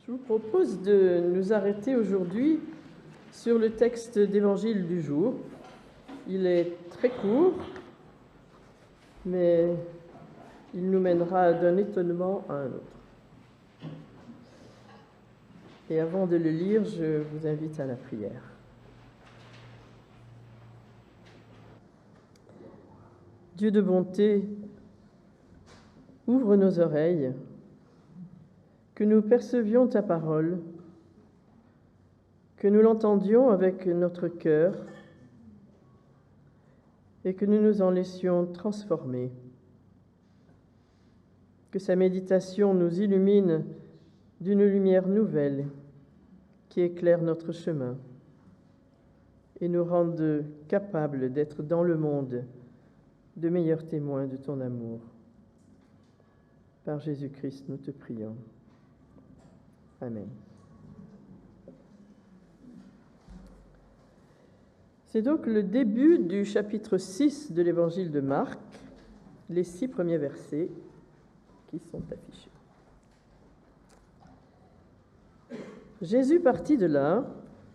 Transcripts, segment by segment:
Je vous propose de nous arrêter aujourd'hui sur le texte d'évangile du jour. Il est très court, mais il nous mènera d'un étonnement à un autre. Et avant de le lire, je vous invite à la prière. Dieu de bonté, ouvre nos oreilles, que nous percevions ta parole, que nous l'entendions avec notre cœur et que nous nous en laissions transformer. Que sa méditation nous illumine d'une lumière nouvelle qui éclaire notre chemin et nous rende capables d'être dans le monde de meilleurs témoins de ton amour. Par Jésus-Christ, nous te prions. Amen. C'est donc le début du chapitre 6 de l'évangile de Marc, les 6 premiers versets qui sont affichés. Jésus partit de là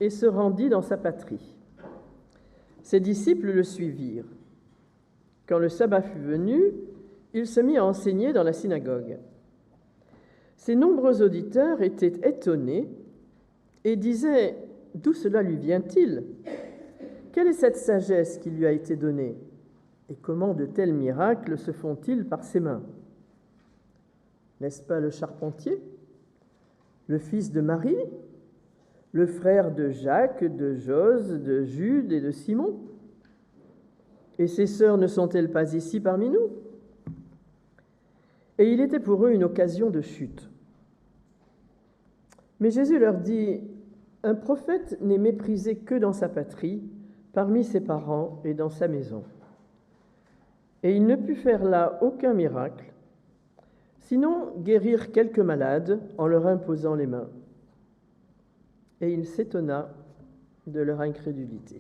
et se rendit dans sa patrie. Ses disciples le suivirent. Quand le sabbat fut venu, il se mit à enseigner dans la synagogue. Ses nombreux auditeurs étaient étonnés et disaient « D'où cela lui vient-il ? Quelle est cette sagesse qui lui a été donnée ? Et comment de tels miracles se font-ils par ses mains ? N'est-ce pas le charpentier, le fils de Marie, le frère de Jacques, de Jose, de Jude et de Simon ? Et ses sœurs ne sont-elles pas ici parmi nous ? » Et il était pour eux une occasion de chute. Mais Jésus leur dit, « Un prophète n'est méprisé que dans sa patrie, parmi ses parents et dans sa maison. » Et il ne put faire là aucun miracle, sinon guérir quelques malades en leur imposant les mains. Et il s'étonna de leur incrédulité.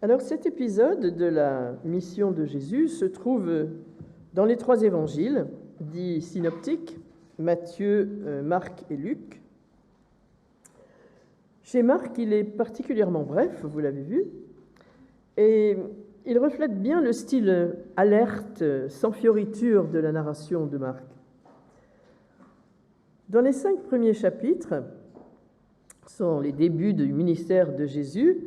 Alors cet épisode de la mission de Jésus se trouve dans les 3 évangiles, dits synoptiques, Matthieu, Marc et Luc. Chez Marc, il est particulièrement bref, vous l'avez vu, et il reflète bien le style alerte, sans fioriture de la narration de Marc. Dans les 5 premiers chapitres, sont les débuts du ministère de Jésus,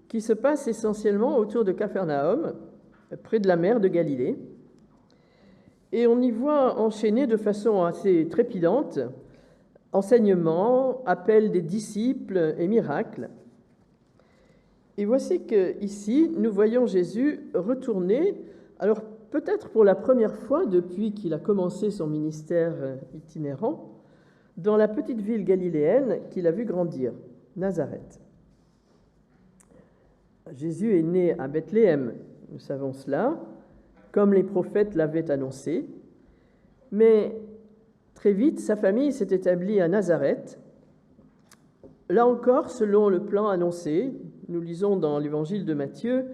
qui se passe essentiellement autour de Capharnaüm, près de la mer de Galilée. Et on y voit enchaîner de façon assez trépidante enseignements, appels des disciples et miracles. Et voici qu'ici, nous voyons Jésus retourner, alors peut-être pour la première fois depuis qu'il a commencé son ministère itinérant, dans la petite ville galiléenne qu'il a vu grandir, Nazareth. Jésus est né à Bethléem, nous savons cela, comme les prophètes l'avaient annoncé, mais très vite, sa famille s'est établie à Nazareth. Là encore, selon le plan annoncé, nous lisons dans l'évangile de Matthieu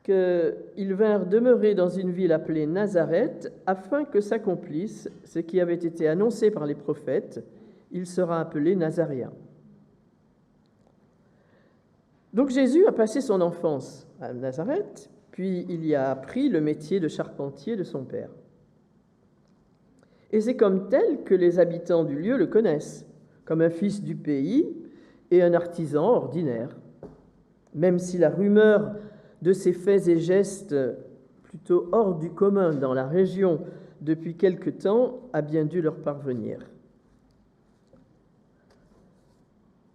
qu'ils vinrent demeurer dans une ville appelée Nazareth afin que s'accomplisse ce qui avait été annoncé par les prophètes, il sera appelé Nazaréen. Donc Jésus a passé son enfance à Nazareth, puis il y a appris le métier de charpentier de son père. Et c'est comme tel que les habitants du lieu le connaissent, comme un fils du pays et un artisan ordinaire, même si la rumeur de ses faits et gestes plutôt hors du commun dans la région depuis quelque temps a bien dû leur parvenir.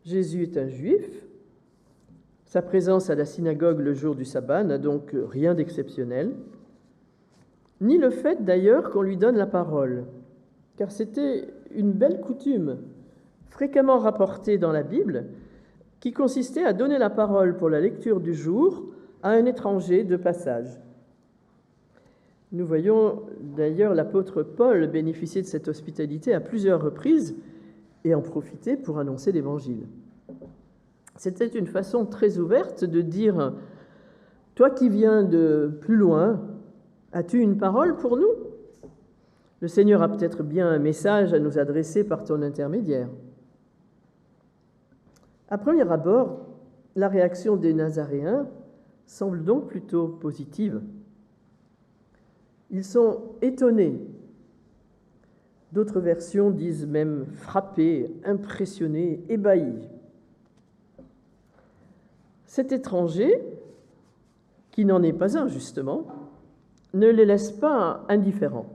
Jésus est un juif. Sa présence à la synagogue le jour du sabbat n'a donc rien d'exceptionnel, ni le fait d'ailleurs qu'on lui donne la parole, car c'était une belle coutume, fréquemment rapportée dans la Bible, qui consistait à donner la parole pour la lecture du jour à un étranger de passage. Nous voyons d'ailleurs l'apôtre Paul bénéficier de cette hospitalité à plusieurs reprises et en profiter pour annoncer l'Évangile. C'était une façon très ouverte de dire « Toi qui viens de plus loin, as-tu une parole pour nous ? Le Seigneur a peut-être bien un message à nous adresser par ton intermédiaire. À premier abord, la réaction des Nazaréens semble donc plutôt positive. Ils sont étonnés. D'autres versions disent même frappés, impressionnés, ébahis. Cet étranger, qui n'en est pas un justement, ne les laisse pas indifférents.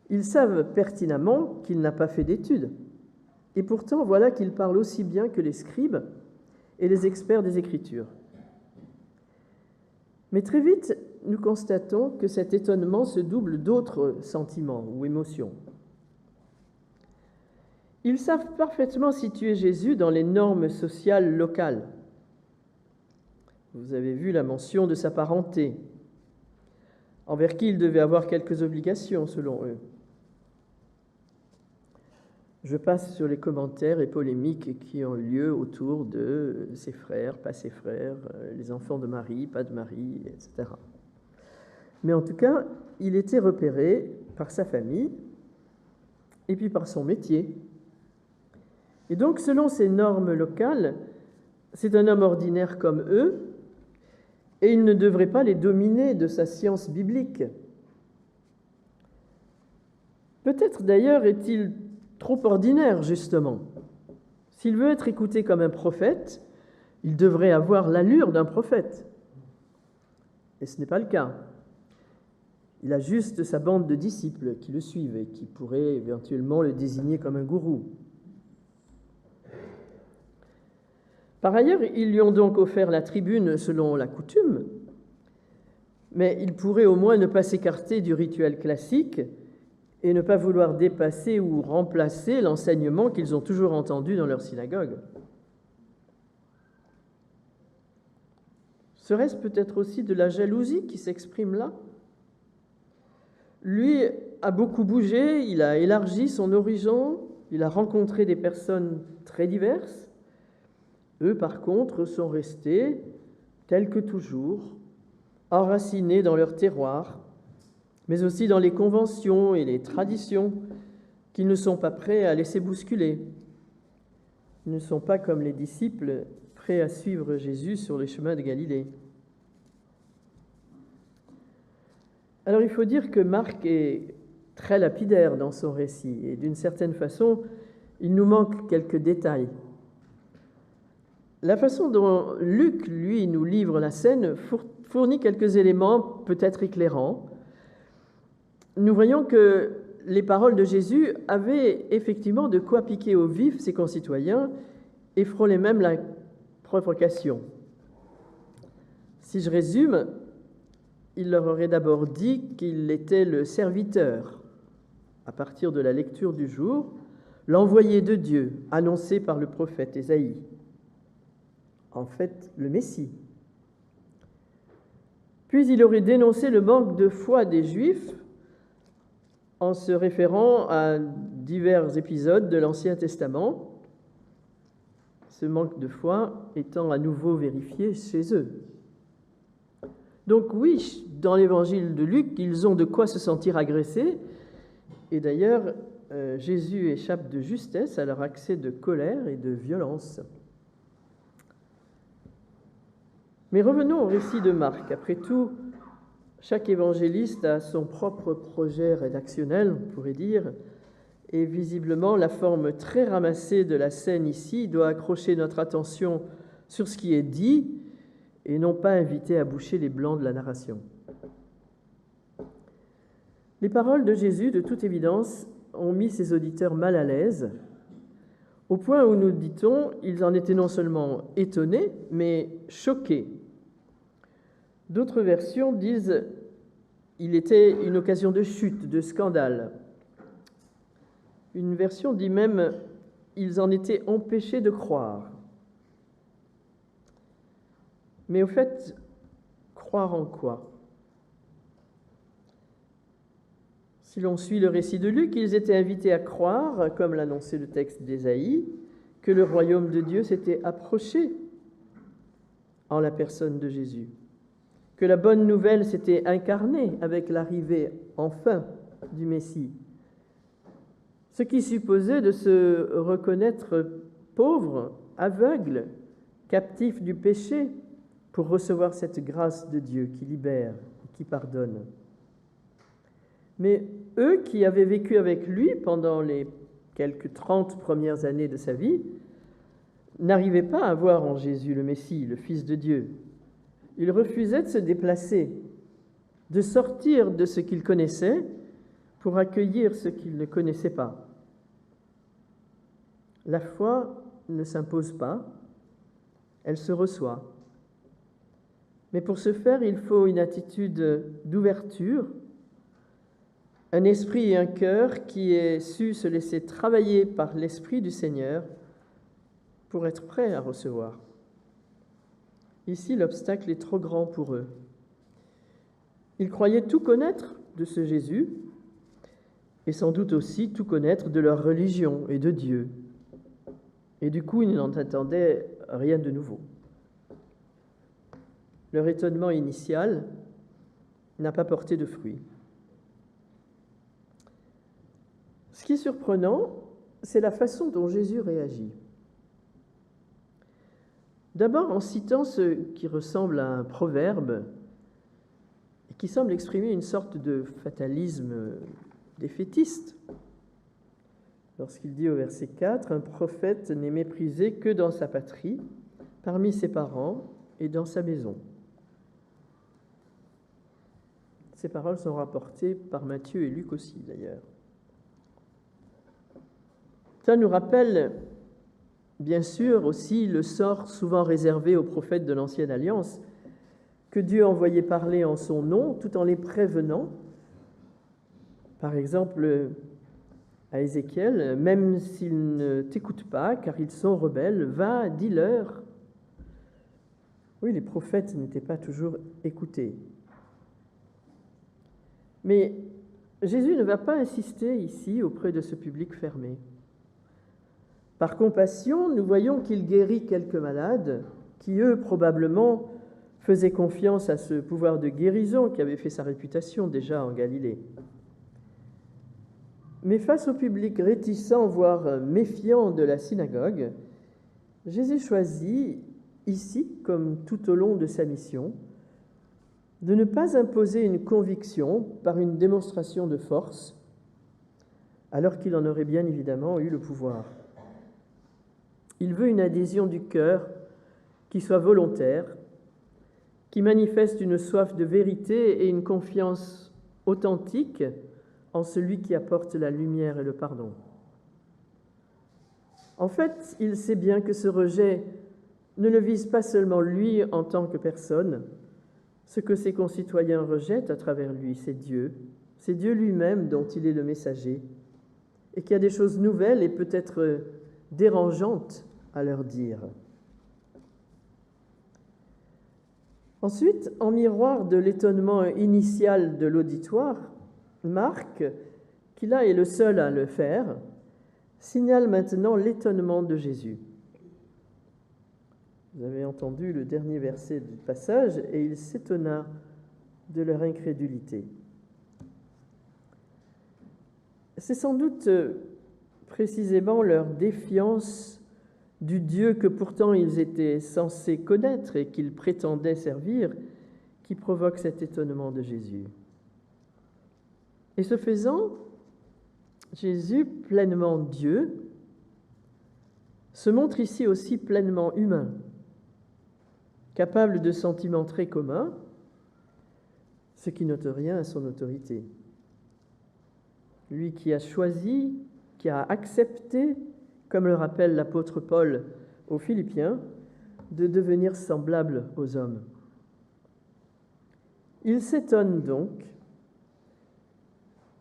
Ils savent pertinemment qu'il n'a pas fait d'études. Et pourtant, voilà qu'il parle aussi bien que les scribes et les experts des Écritures. Mais très vite, nous constatons que cet étonnement se double d'autres sentiments ou émotions. Ils savent parfaitement situer Jésus dans les normes sociales locales. Vous avez vu la mention de sa parenté, envers qui il devait avoir quelques obligations selon eux. Je passe sur les commentaires et polémiques qui ont eu lieu autour de ses frères, pas ses frères, les enfants de Marie, pas de Marie, etc. Mais en tout cas, il était repéré par sa famille et puis par son métier. Et donc, selon ces normes locales, c'est un homme ordinaire comme eux, et il ne devrait pas les dominer de sa science biblique. Peut-être d'ailleurs est-il trop ordinaire, justement. S'il veut être écouté comme un prophète, il devrait avoir l'allure d'un prophète. Et ce n'est pas le cas. Il a juste sa bande de disciples qui le suivent et qui pourraient éventuellement le désigner comme un gourou. Par ailleurs, ils lui ont donc offert la tribune selon la coutume, mais il pourrait au moins ne pas s'écarter du rituel classique et ne pas vouloir dépasser ou remplacer l'enseignement qu'ils ont toujours entendu dans leur synagogue. Serait-ce peut-être aussi de la jalousie qui s'exprime là? Lui a beaucoup bougé, il a élargi son horizon, il a rencontré des personnes très diverses. Eux, par contre, sont restés, tels que toujours, enracinés dans leur terroir, mais aussi dans les conventions et les traditions qu'ils ne sont pas prêts à laisser bousculer. Ils ne sont pas comme les disciples, prêts à suivre Jésus sur les chemins de Galilée. Alors il faut dire que Marc est très lapidaire dans son récit, et d'une certaine façon, il nous manque quelques détails. La façon dont Luc, lui, nous livre la scène fournit quelques éléments peut-être éclairants. Nous voyons que les paroles de Jésus avaient effectivement de quoi piquer au vif ses concitoyens et frôlaient même la provocation. Si je résume, il leur aurait d'abord dit qu'il était le serviteur, à partir de la lecture du jour, l'envoyé de Dieu, annoncé par le prophète Ésaïe. En fait, le Messie. Puis il aurait dénoncé le manque de foi des Juifs en se référant à divers épisodes de l'Ancien Testament, ce manque de foi étant à nouveau vérifié chez eux. Donc oui, dans l'évangile de Luc, ils ont de quoi se sentir agressés, et d'ailleurs, Jésus échappe de justesse à leur accès de colère et de violence. Mais revenons au récit de Marc. Après tout, chaque évangéliste a son propre projet rédactionnel, on pourrait dire, et visiblement la forme très ramassée de la scène ici doit accrocher notre attention sur ce qui est dit et non pas inviter à boucher les blancs de la narration. Les paroles de Jésus, de toute évidence, ont mis ses auditeurs mal à l'aise, au point où, nous dit-on, ils en étaient non seulement étonnés, mais choqués. D'autres versions disent qu'il était une occasion de chute, de scandale. Une version dit même ils en étaient empêchés de croire. Mais au fait, croire en quoi? Si l'on suit le récit de Luc, ils étaient invités à croire, comme l'annonçait le texte d'Ésaïe, que le royaume de Dieu s'était approché en la personne de Jésus, que la bonne nouvelle s'était incarnée avec l'arrivée, enfin, du Messie, ce qui supposait de se reconnaître pauvre, aveugle, captif du péché, pour recevoir cette grâce de Dieu qui libère et qui pardonne. Mais eux qui avaient vécu avec lui pendant les quelques 30 premières années de sa vie n'arrivaient pas à voir en Jésus le Messie, le Fils de Dieu. Ils refusaient de se déplacer, de sortir de ce qu'ils connaissaient pour accueillir ce qu'ils ne connaissaient pas. La foi ne s'impose pas, elle se reçoit. Mais pour ce faire, il faut une attitude d'ouverture, un esprit et un cœur qui aient su se laisser travailler par l'Esprit du Seigneur pour être prêts à recevoir. Ici, l'obstacle est trop grand pour eux. Ils croyaient tout connaître de ce Jésus et sans doute aussi tout connaître de leur religion et de Dieu. Et du coup, ils n'en attendaient rien de nouveau. Leur étonnement initial n'a pas porté de fruits. Ce qui est surprenant, c'est la façon dont Jésus réagit. D'abord en citant ce qui ressemble à un proverbe et qui semble exprimer une sorte de fatalisme défaitiste. Lorsqu'il dit au verset 4, « Un prophète n'est méprisé que dans sa patrie, parmi ses parents et dans sa maison. » Ces paroles sont rapportées par Matthieu et Luc aussi, d'ailleurs. Ça nous rappelle, bien sûr, aussi le sort souvent réservé aux prophètes de l'Ancienne Alliance, que Dieu envoyait parler en son nom, tout en les prévenant. Par exemple, à Ézéchiel, « Même s'ils ne t'écoutent pas, car ils sont rebelles, va, dis-leur. » Oui, les prophètes n'étaient pas toujours écoutés. Mais Jésus ne va pas insister ici auprès de ce public fermé. Par compassion, nous voyons qu'il guérit quelques malades qui, eux, probablement, faisaient confiance à ce pouvoir de guérison qui avait fait sa réputation déjà en Galilée. Mais face au public réticent, voire méfiant de la synagogue, Jésus choisit, ici, comme tout au long de sa mission, de ne pas imposer une conviction par une démonstration de force, alors qu'il en aurait bien évidemment eu le pouvoir. Il veut une adhésion du cœur qui soit volontaire, qui manifeste une soif de vérité et une confiance authentique en celui qui apporte la lumière et le pardon. En fait, il sait bien que ce rejet ne le vise pas seulement lui en tant que personne. Ce que ses concitoyens rejettent à travers lui, c'est Dieu lui-même dont il est le messager, et qui a des choses nouvelles et peut-être dérangeantes à leur dire. Ensuite, en miroir de l'étonnement initial de l'auditoire, Marc, qui là est le seul à le faire, signale maintenant l'étonnement de Jésus. Vous avez entendu le dernier verset du passage, et il s'étonna de leur incrédulité. C'est sans doute précisément leur défiance du Dieu que pourtant ils étaient censés connaître et qu'ils prétendaient servir qui provoque cet étonnement de Jésus. Et ce faisant, Jésus, pleinement Dieu, se montre ici aussi pleinement humain, capable de sentiments très communs, ce qui n'ôte rien à son autorité. Lui qui a choisi, qui a accepté, comme le rappelle l'apôtre Paul aux Philippiens, de devenir semblable aux hommes. Il s'étonne donc,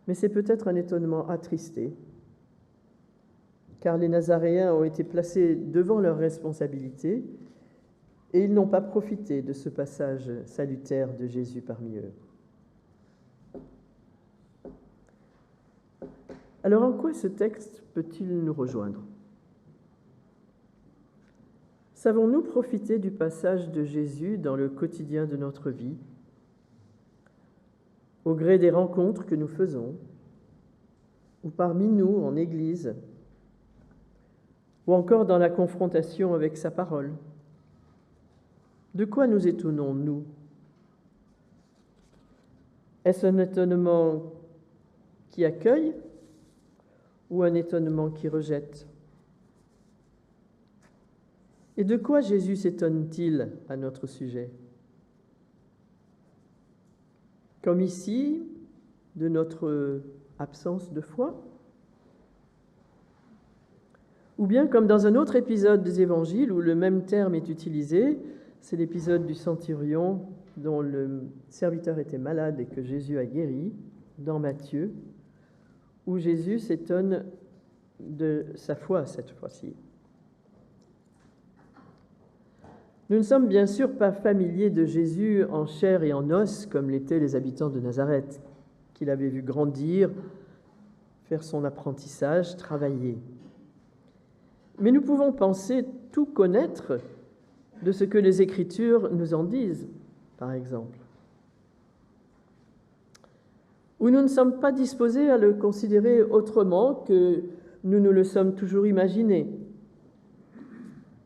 mais c'est peut-être un étonnement attristé, car les Nazaréens ont été placés devant leurs responsabilités et ils n'ont pas profité de ce passage salutaire de Jésus parmi eux. Alors en quoi ce texte peut-il nous rejoindre ? Savons-nous profiter du passage de Jésus dans le quotidien de notre vie, au gré des rencontres que nous faisons, ou parmi nous en Église, ou encore dans la confrontation avec sa parole. De quoi nous étonnons-nous? Est-ce un étonnement qui accueille ou un étonnement qui rejette? Et de quoi Jésus s'étonne-t-il à notre sujet? Comme ici, de notre absence de foi? Ou bien comme dans un autre épisode des Évangiles où le même terme est utilisé, c'est l'épisode du centurion dont le serviteur était malade et que Jésus a guéri, dans Matthieu, où Jésus s'étonne de sa foi cette fois-ci. Nous ne sommes bien sûr pas familiers de Jésus en chair et en os comme l'étaient les habitants de Nazareth, qu'il avait vu grandir, faire son apprentissage, travailler. Mais nous pouvons penser tout connaître de ce que les Écritures nous en disent, par exemple. Ou nous ne sommes pas disposés à le considérer autrement que nous nous le sommes toujours imaginé,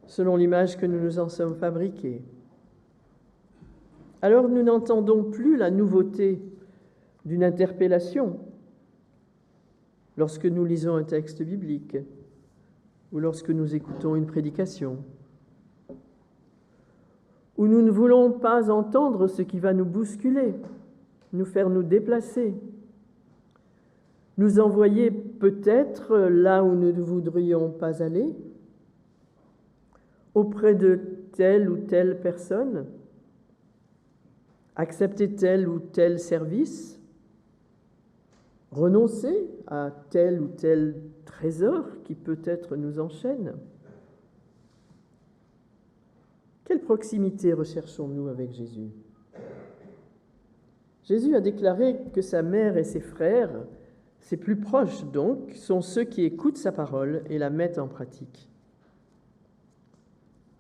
selon l'image que nous nous en sommes fabriqués. Alors nous n'entendons plus la nouveauté d'une interpellation lorsque nous lisons un texte biblique ou lorsque nous écoutons une prédication, où nous ne voulons pas entendre ce qui va nous bousculer, nous faire nous déplacer, nous envoyer peut-être là où nous ne voudrions pas aller, auprès de telle ou telle personne, accepter tel ou tel service, renoncer à tel ou tel trésor qui peut-être nous enchaîne. Quelle proximité recherchons-nous avec Jésus? Jésus a déclaré que sa mère et ses frères, ses plus proches donc, sont ceux qui écoutent sa parole et la mettent en pratique.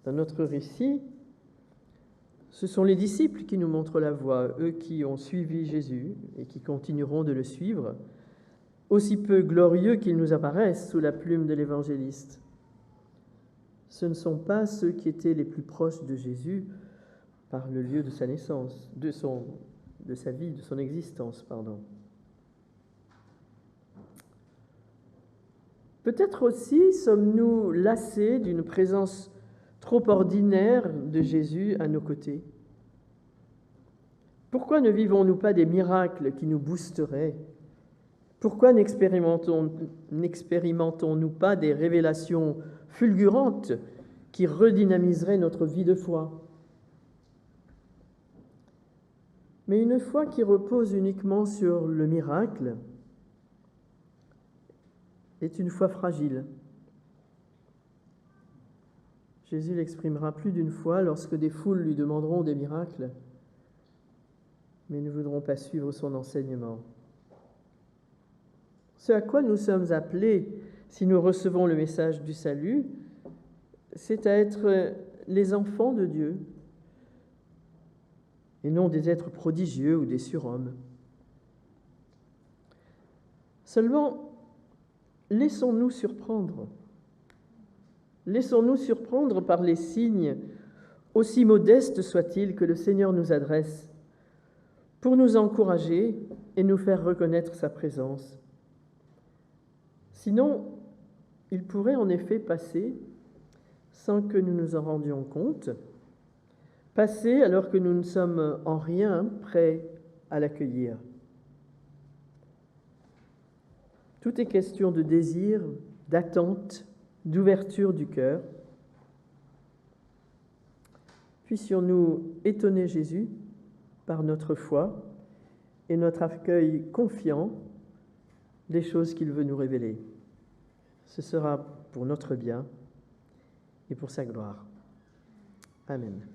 Dans notre récit, ce sont les disciples qui nous montrent la voie, eux qui ont suivi Jésus et qui continueront de le suivre, aussi peu glorieux qu'ils nous apparaissent sous la plume de l'évangéliste. Ce ne sont pas ceux qui étaient les plus proches de Jésus par le lieu de sa naissance, de sa vie, de son existence, pardon. Peut-être aussi sommes-nous lassés d'une présence trop ordinaire de Jésus à nos côtés. Pourquoi ne vivons-nous pas des miracles qui nous boosteraient? Pourquoi n'expérimentons-nous pas des révélations fulgurantes qui redynamiseraient notre vie de foi? Mais une foi qui repose uniquement sur le miracle est une foi fragile. Jésus l'exprimera plus d'une fois lorsque des foules lui demanderont des miracles, mais ne voudront pas suivre son enseignement. Ce à quoi nous sommes appelés si nous recevons le message du salut, c'est à être les enfants de Dieu et non des êtres prodigieux ou des surhommes. Seulement, laissons-nous surprendre. Laissons-nous surprendre par les signes, aussi modestes soient-ils, que le Seigneur nous adresse, pour nous encourager et nous faire reconnaître sa présence. Sinon, il pourrait en effet passer sans que nous nous en rendions compte, passer alors que nous ne sommes en rien prêts à l'accueillir. Tout est question de désir, d'attente, d'ouverture du cœur. Puissions-nous étonner Jésus par notre foi et notre accueil confiant des choses qu'il veut nous révéler. Ce sera pour notre bien et pour sa gloire. Amen.